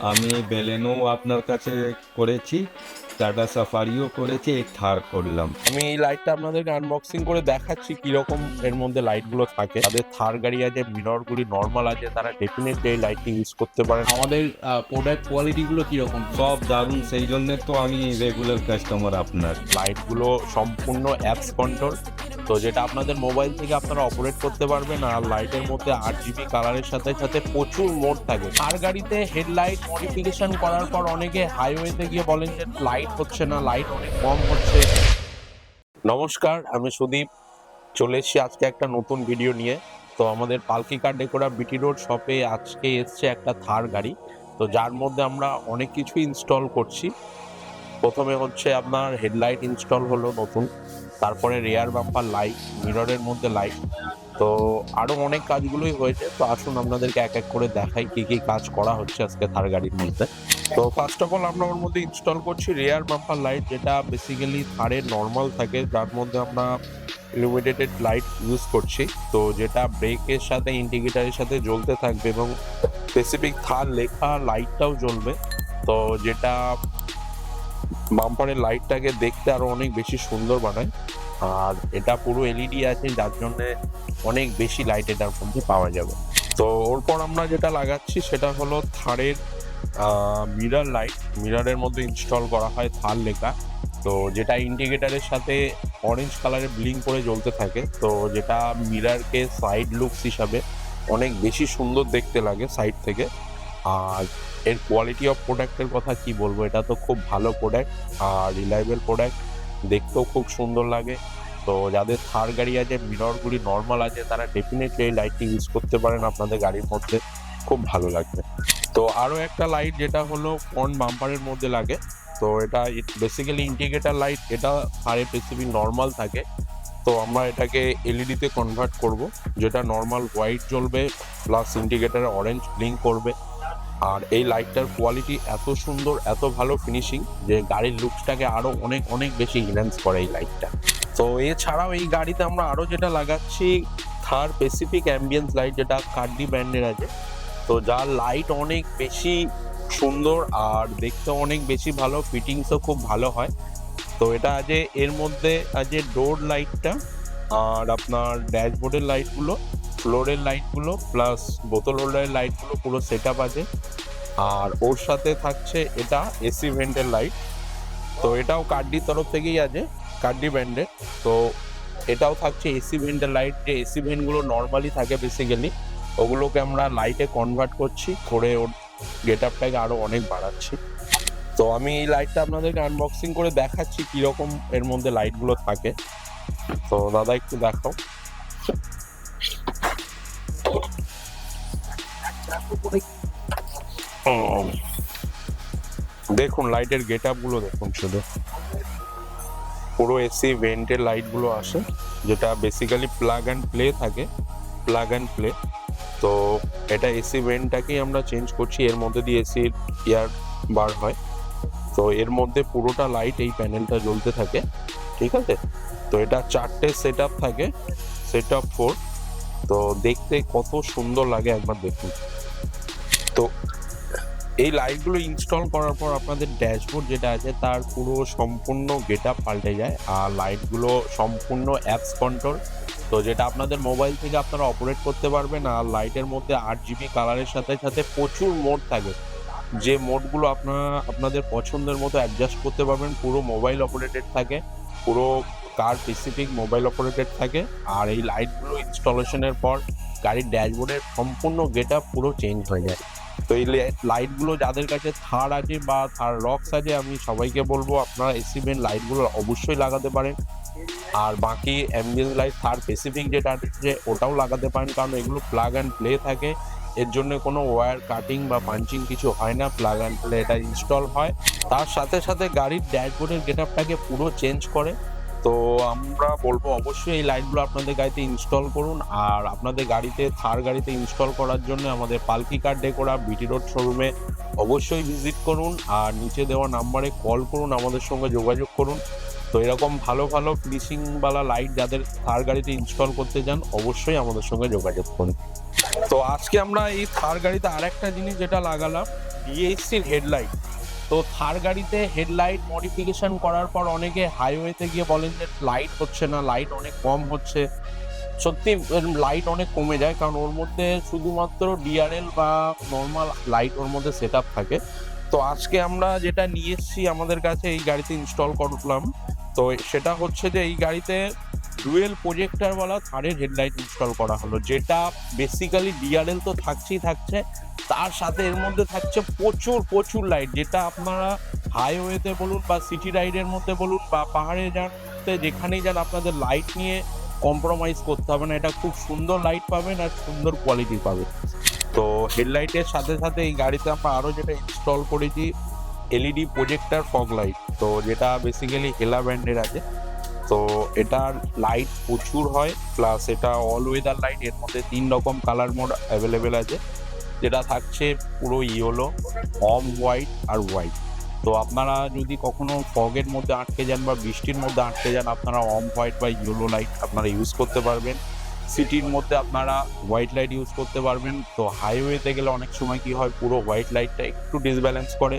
আমি বেলেনো আপনার কাছে করেছি, টাটা সাফারিও করেছি, এই থার করলাম। আমি এই লাইটটা আপনাদেরকে আনবক্সিং করে দেখাচ্ছি কিরকম এর মধ্যে লাইটগুলো থাকে। তাদের থার গাড়ি আছে, মিররগুলি নর্মাল আছে, তারা ডেফিনেটলি এই লাইটটি ইউজ করতে পারেন। আমাদের প্রোডাক্ট কোয়ালিটি গুলো কিরকম? সব দারুণ, সেই জন্যে তো আমি রেগুলার কাস্টমার আপনার। লাইটগুলো সম্পূর্ণ অ্যাপস কন্ট্রোল, তো যেটা আপনাদের মোবাইল থেকে আপনারা অপারেট করতে পারবেন। আর লাইটের মধ্যে 8 GB কালারের সাথে সাথে প্রচুর মোড থাকে। আর গাড়িতে হেডলাইট মডিফিকেশন করার পর অনেকে হাইওয়েতে গিয়ে বলেন যে লাইট হচ্ছে না, লাইট অনেক কম হচ্ছে। নমস্কার, আমি সুদীপ, চলে এসেছি আজকে একটা নতুন ভিডিও নিয়ে। তো আমাদের পালকি কার ডেকোরা বিটি রোড শপে আজকে এসছে একটা থার গাড়ি, তো যার মধ্যে আমরা অনেক কিছু ইনস্টল করছি। প্রথমে হচ্ছে আপনার হেডলাইট ইনস্টল হলো নতুন, তারপরে রেয়ার বাম্পার লাইট, মিররের মধ্যে লাইট, তো আরো অনেক কাজগুলোই হয়েছে। তো আসুন আপনাদেরকে এক এক করে দেখাই কি কি কাজ করা হচ্ছে আজকে থার গাড়ির মধ্যে। তো ফার্স্ট অফ অল আমরা ওর মধ্যে ইনস্টল করছি রেয়ার বাম্পার লাইট, যেটা বেসিক্যালি থারের নর্মাল থাকে, যার মধ্যে আমরা ইলুমিনেটেড লাইট ইউজ করছি। তো যেটা ব্রেকের সাথে ইন্ডিকেটারের সাথে জ্বলতে থাকবে এবং স্পেসিফিক থার লেখা লাইটটাও জ্বলবে, তো যেটা বাম্পারের লাইটটাকে দেখতে আরো অনেক বেশি সুন্দর বানায়। আর এটা পুরো এলইডি আছে, যার জন্য অনেক বেশি লাইট এটার মধ্যে পাওয়া যাবে। তো ওরপর আমরা যেটা লাগাচ্ছি সেটা হলো থারের মিরর লাইট। মিররের মধ্যে ইনস্টল করা হয় থার লেখা, তো যেটা ইন্ডিকেটারের সাথে অরেঞ্জ কালারে ব্লিঙ্ক করে জ্বলতে থাকে, তো যেটা মিররকে সাইড লুকস হিসাবে অনেক বেশি সুন্দর দেখতে লাগে সাইড থেকে। আর এর কোয়ালিটি অফ প্রোডাক্টের কথা কি বলবো, এটা তো খুব ভালো প্রোডাক্ট আর রিলায়েবল প্রোডাক্ট, দেখতেও খুব সুন্দর লাগে। তো যাদের থার গাড়ি আছে, মিররগুলি নর্মাল আছে, তারা ডেফিনেটলি এই লাইটটি ইউজ করতে পারেন আপনাদের গাড়ির মধ্যে, খুব ভালো লাগবে। তো আরও একটা লাইট যেটা হলো ফ্রন্ট বাম্পারের মধ্যে লাগে, তো এটা বেসিক্যালি ইন্ডিকেটার লাইট, এটা থারে স্পেসিফিক নর্মাল থাকে, তো আমরা এটাকে এলইডিতে কনভার্ট করব, যেটা নর্মাল হোয়াইট জ্বলবে প্লাস ইন্ডিকেটারে অরেঞ্জ ব্লিঙ্ক করবে। আর এই লাইটটার কোয়ালিটি এত সুন্দর, এত ভালো ফিনিশিং, যে গাড়ির লুকসটাকে আরো অনেক অনেক বেশি ইনহ্যান্স করে এই লাইটটা। তো এছাড়াও এই গাড়িতে আমরা আরো যেটা লাগাচ্ছি থার স্পেসিফিক অ্যাম্বিয়েন্স লাইট, যেটা কার্ডি ব্র্যান্ডের আছে, তো যার লাইট অনেক বেশি সুন্দর আর দেখতে অনেক বেশি ভালো, ফিটিংসও খুব ভালো হয়। তো এটা আছে, এর মধ্যে আছে ডোর লাইটটা আর আপনার ড্যাশবোর্ডের লাইটগুলো, ফ্লোরের লাইটগুলো প্লাস বোতল হোল্ডারের লাইটগুলো পুরো সেট আপ আছে। আর ওর সাথে থাকছে এটা এসি ভেন্টের লাইট, তো এটাও কার্ডির তরফ থেকেই আছে, কার্ডি ব্র্যান্ডের। তো এটাও থাকছে এসি ভেন্টের লাইট, যে এসি ভেন্টগুলো নর্মালি থাকে বেসিক্যালি, ওগুলোকে আমরা লাইটে কনভার্ট করছি, করে ওর গেট আপটাকে আরও অনেক বাড়াচ্ছি। তো আমি এই লাইটটা আপনাদেরকে আনবক্সিং করে দেখাচ্ছি কিরকম এর মধ্যে লাইটগুলো থাকে। তো দাদা একটু দেখাও। দেখুন লাইটের গেট আপ গুলো দেখুন, শুধু পুরো এসি ভেন্টের লাইট গুলো আসে, যেটা বেসিক্যালি প্লাগ অ্যান্ড প্লে থাকে, প্লাগ অ্যান্ড প্লে। তো এটা এসি ভেন্টটাকেই আমরা চেঞ্জ করছি, এর মধ্যে দিয়ে এসির এয়ার বার হয়, তো এর মধ্যে পুরোটা লাইট এই প্যানেলটা জ্বলতে থাকে, ঠিক আছে। তো এটা 4টে সেট আপ থাকে, সেট আপ 4। তো দেখতে কত সুন্দর লাগে একবার দেখুন। তো এই লাইটগুলো ইনস্টল করার পর আপনাদের ড্যাশবোর্ড যেটা আছে তার পুরো সম্পূর্ণ গেট আপ পাল্টে যায়, আর লাইটগুলো সম্পূর্ণ অ্যাপস কন্ট্রোল, তো যেটা আপনাদের মোবাইল থেকে আপনারা অপারেট করতে পারবেন। আর লাইটের মধ্যে 8 GB কালারের সাথে সাথে প্রচুর মোড থাকে, যে মোডগুলো আপনারা আপনাদের পছন্দের মতো অ্যাডজাস্ট করতে পারবেন। পুরো মোবাইল অপারেটেড থাকে, পুরো কার স্পেসিফিক মোবাইল অপারেটেড থাকে। আর এই লাইটগুলো ইনস্টলেশনের পর গাড়ির ড্যাশবোর্ডের সম্পূর্ণ গেট আপ পুরো চেঞ্জ হয়ে যায়। তো এই লাইটগুলো যাদের কাছে থার আছে বা থার রক্স আছে, আমি সবাইকে বলবো আপনারা এসি ভেন্ট লাইটগুলো অবশ্যই লাগাতে পারেন। আর বাকি অ্যাম্বিয়েন্স লাইট থার স্পেসিফিক যেটা আছে ওটাও লাগাতে পারেন, কারণ এগুলো প্লাগ অ্যান্ড প্লে থাকে, এর জন্য কোনো ওয়্যার কাটিং বা পাঞ্চিং কিছু হয় না, প্লাগ অ্যান্ড প্লে এটা ইনস্টল হয়। তার সাথে সাথে গাড়ির ড্যাশবোর্ডের গেট আপটাকে পুরো চেঞ্জ করে। তো আমরা বলবো অবশ্যই এই লাইটগুলো আপনাদের গাড়িতে ইনস্টল করুন। আর আপনাদের গাড়িতে থার গাড়িতে ইনস্টল করার জন্য আমাদের পালকি কার ডেকোরা বিটি রোড শোরুমে অবশ্যই ভিজিট করুন, আর নিচে দেওয়া নাম্বারে কল করুন, আমাদের সঙ্গে যোগাযোগ করুন। তো এরকম ভালো ভালো ফিনিশিংওয়ালা লাইট যাদের থার গাড়িতে ইনস্টল করতে চান, অবশ্যই আমাদের সঙ্গে যোগাযোগ করুন। তো আজকে আমরা এই থার গাড়িতে আর একটা জিনিস যেটা লাগালাম, ডিএসসির হেডলাইট। তো থার গাড়িতে হেডলাইট মডিফিকেশন করার পর অনেকে হাইওয়েতে গিয়ে বলেন যে লাইট হচ্ছে না, লাইট অনেক কম হচ্ছে। সত্যি লাইট অনেক কমে যায়, কারণ ওর মধ্যে শুধুমাত্র ডিআরএল বা নর্মাল লাইট ওর মধ্যে সেট আপ থাকে। তো আজকে আমরা যেটা নিয়ে এসেছি আমাদের কাছে এই গাড়িতে ইনস্টল করলাম, তো সেটা হচ্ছে যে এই গাড়িতে ডুয়েল প্রজেক্টরওয়ালা থারের হেডলাইট ইনস্টল করা হলো, যেটা বেসিক্যালি ডিআরএল তো থাকছেই থাকছে, তার সাথে এর মধ্যে থাকছে প্রচুর প্রচুর লাইট, যেটা আপনারা হাইওয়েতে বলুন বা সিটি রাইডের মধ্যে বলুন বা পাহাড়ে যান, যেখানেই যান আপনাদের লাইট নিয়ে কম্প্রোমাইজ করতে হবে না। এটা খুব সুন্দর লাইট পাবেন আর সুন্দর কোয়ালিটি পাবেন। তো হেডলাইটের সাথে সাথে এই গাড়িতে আমরা আরও যেটা ইনস্টল করেছি এলইডি প্রজেক্টর ফগ লাইট, তো যেটা বেসিক্যালি হেলা ব্র্যান্ডের আছে। তো এটার লাইট প্রচুর হয়, প্লাস এটা অল ওয়েদার লাইট। এর মধ্যে 3 রকম কালার মোড অ্যাভেলেবেল আছে, যেটা থাকছে পুরো ইয়েলো, অফ হোয়াইট আর হোয়াইট। তো আপনারা যদি কখনো ফগের মধ্যে আটকে যান বা বৃষ্টির মধ্যে আটকে যান, আপনারা অফ হোয়াইট বা ইয়েলো লাইট আপনারা ইউজ করতে পারবেন। সিটির মধ্যে আপনারা হোয়াইট লাইট ইউজ করতে পারবেন। তো হাইওয়েতে গেলে অনেক সময় কি হয়, পুরো হোয়াইট লাইটটা একটু ডিসব্যালেন্স করে,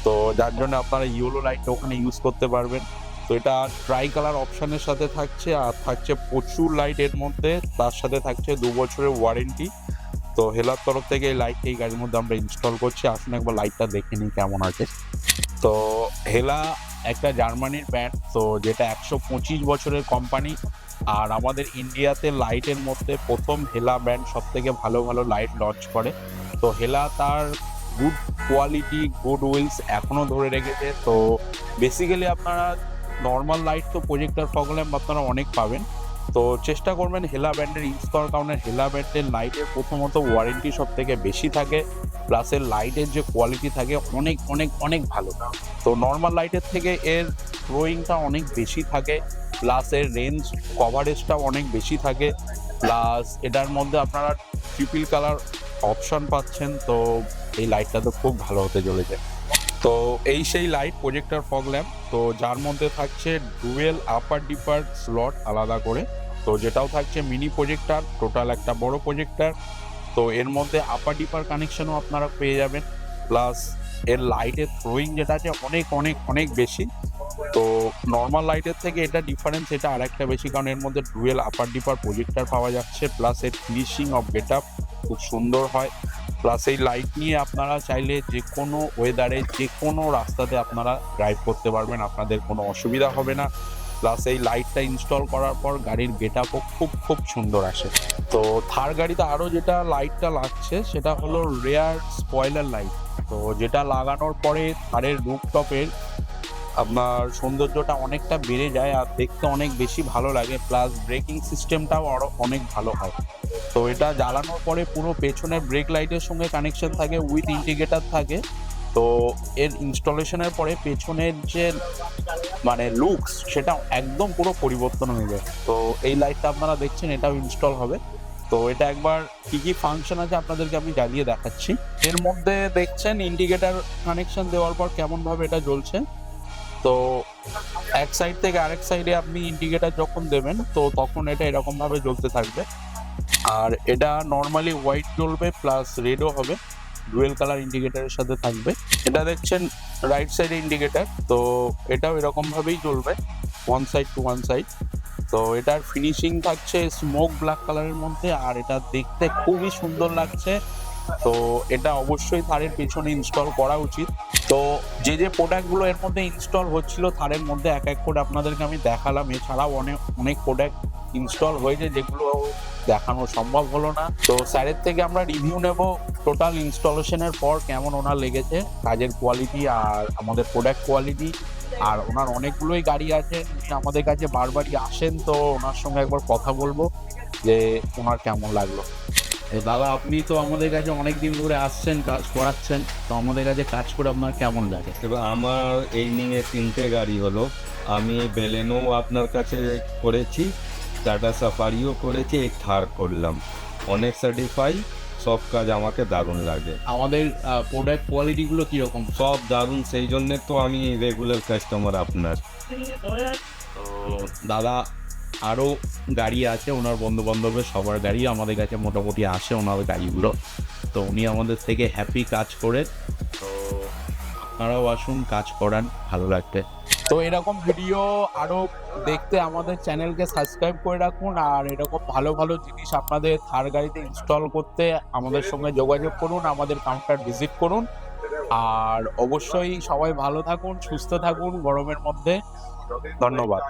তো যার জন্য আপনারা ইয়েলো লাইটটা ওখানে ইউজ করতে পারবেন। তো এটা ট্রাই কালার অপশানের সাথে থাকছে, আর থাকছে প্রচুর লাইট এর মধ্যে, তার সাথে থাকছে 2 বছরের ওয়ারেন্টি। তো হেলার তরফ থেকে এই লাইটটা এই গাড়ির মধ্যে আমরা ইনস্টল করছি। আসুন একবার লাইটটা দেখে নিই কেমন আছে। তো হেলা একটা জার্মানির ব্র্যান্ড, তো যেটা 125 বছরের কোম্পানি, আর আমাদের ইন্ডিয়াতে লাইটের মধ্যে প্রথম হেলা ব্র্যান্ড সব থেকে ভালো ভালো লাইট লঞ্চ করে। তো হেলা তার গুড কোয়ালিটি, গুড উইলস এখনও ধরে রেখেছে। তো বেসিক্যালি আপনারা নর্মাল লাইট তো প্রজেক্টর ফগ ল্যাম্প আপনারা অনেক পাবেন, তো চেষ্টা করবেন হেলা ব্র্যান্ডের ইউজ করার, কারণে হেলা ব্র্যান্ডের লাইটের প্রথমত ওয়ারেন্টি সব থেকে বেশি থাকে, প্লাস এর লাইটের যে কোয়ালিটি থাকে অনেক অনেক অনেক ভালো। তো নর্মাল লাইটের থেকে এর থ্রোয়িংটা অনেক বেশি থাকে, প্লাস এর রেঞ্জ কভারেজটাও অনেক বেশি থাকে, প্লাস এটার মধ্যে আপনারা ট্রিপল কালার অপশন পাচ্ছেন। তো এই লাইটটা তো খুব ভালো হতে চলেছে। তো এই সেই লাইট প্রজেক্টর ফগ ল্যাম্প, তো যার মধ্যে থাকছে ডুয়েল আপার ডিপার স্লট আলাদা করে, তো যেটাও থাকছে মিনি প্রজেক্টর, টোটাল একটা বড় প্রজেক্টর। তো এর মধ্যে আপার ডিপার কানেকশনও আপনারা পেয়ে যাবেন, প্লাস এর লাইটের থ্রোয়িং যেটা আছে অনেক অনেক অনেক বেশি। তো নর্মাল লাইটের থেকে এটা ডিফারেন্স, এটা আরেকটা বেশি, কারণ এর মধ্যে ডুয়েল আপার ডিপার প্রজেক্টর পাওয়া যাচ্ছে, প্লাস এর ফিনিশিং অফ গেট আপ খুব সুন্দর হয়। প্লাস এই লাইট নিয়ে আপনারা চাইলে যে কোনো ওয়েদারে যে কোনো রাস্তাতে আপনারা ড্রাইভ করতে পারবেন, আপনাদের কোনো অসুবিধা হবে না। প্লাস এই লাইটটা ইনস্টল করার পর গাড়ির গেট আপও খুব খুব সুন্দর আসে। তো থার গাড়িতে আরও যেটা লাইটটা লাগছে সেটা হলো রেয়ার স্পয়লার লাইট, তো যেটা লাগানোর পরে থারের রুফটপের আপনার সৌন্দর্যটা অনেকটা বেড়ে যায় আর দেখতে অনেক বেশি ভালো লাগে, প্লাস ব্রেকিং সিস্টেমটাও আরও অনেক ভালো হয়। তো এটা জ্বালানোর পরে পুরো পেছনের ব্রেক লাইটের সঙ্গে কানেকশন থাকে, উইথ ইন্ডিকেটার থাকে। তো এর ইনস্টলেশনের পরে পেছনের যে মানে লুকস সেটা একদম পুরো পরিবর্তন হয়ে যায়। তো এই লাইটটা আপনারা দেখছেন এটাও ইনস্টল হবে। তো এটা একবার কি কি ফাংশন আছে আপনাদেরকে আমি জ্বালিয়ে দেখাচ্ছি। এর মধ্যে দেখছেন ইন্ডিকেটার কানেকশন দেওয়ার পর কেমনভাবে এটা জ্বলছে। তো এক সাইড থেকে আরেক সাইডে আপনি ইন্ডিকেটার যখন দেবেন তো তখন এটা এরকমভাবে জ্বলতে থাকবে, আর এটা নর্মালি হোয়াইট জ্বলবে প্লাস রেডও হবে, ডুয়েল কালার ইন্ডিকেটারের সাথে থাকবে। এটা দেখছেন রাইট সাইডে ইন্ডিকেটার, তো এটাও এরকমভাবেই জ্বলবে one side to one side. তো এটার ফিনিশিং থাকছে স্মোক ব্ল্যাক কালারের মধ্যে, আর এটা দেখতে খুবই সুন্দর লাগছে। তো এটা অবশ্যই থারের পেছনে ইনস্টল করা উচিত। তো যে যে প্রোডাক্টগুলো এর মধ্যে ইনস্টল হচ্ছিল থারের মধ্যে এক এক করে আপনাদেরকে আমি দেখালাম, এছাড়াও অনেক অনেক প্রোডাক্ট ইনস্টল হয়েছে যেগুলো দেখানো সম্ভব হলো না। তো স্যারের থেকে আমরা রিভিউ নেব টোটাল ইনস্টলেশনের পর কেমন ওনার লেগেছে, কাজের কোয়ালিটি আর আমাদের প্রোডাক্ট কোয়ালিটি। আর ওনার অনেকগুলোই গাড়ি আছে, উনি আমাদের কাছে বারবারই আসেন, তো ওনার সঙ্গে একবার কথা বলবো যে ওনার কেমন লাগলো। দাদা, আপনি তো আমাদের কাছে অনেক দিন ধরে আসছেন, কাজ করাচ্ছেন, তো আমাদের কাছে কাজ করে আপনার কেমন লাগে? এবার আমার এই নিয়ে 3টে গাড়ি হলো, আমি বেলেনো আপনার কাছে করেছি, টাটা সাফারিও করেছি, এই থার করলাম, অনেক স্যাটিসফাই, সব কাজ আমাকে দারুণ লাগে, আমাদের প্রোডাক্ট কোয়ালিটিগুলো কীরকম? সব দারুণ, সেই জন্যে তো আমি রেগুলার কাস্টমার আপনার। তো দাদা, আরও গাড়ি আছে, ওনার বন্ধু বান্ধবের সবার গাড়ি আমাদের কাছে মোটামুটি আসে ওনার গাড়িগুলো। তো উনি আমাদের থেকে হ্যাপি কাজ করে, তো আপনারাও আসুন, কাজ করান, ভালো লাগবে। তো এরকম ভিডিও আরো দেখতে আমাদের চ্যানেলকে সাবস্ক্রাইব করে রাখুন, আর এরকম ভালো ভালো জিনিস আপনাদের থার গাড়িতে ইনস্টল করতে আমাদের সঙ্গে যোগাযোগ করুন, আমাদের কাউন্টার ভিজিট করুন। আর অবশ্যই সবাই ভালো থাকুন, সুস্থ থাকুন গরমের মধ্যে। ধন্যবাদ।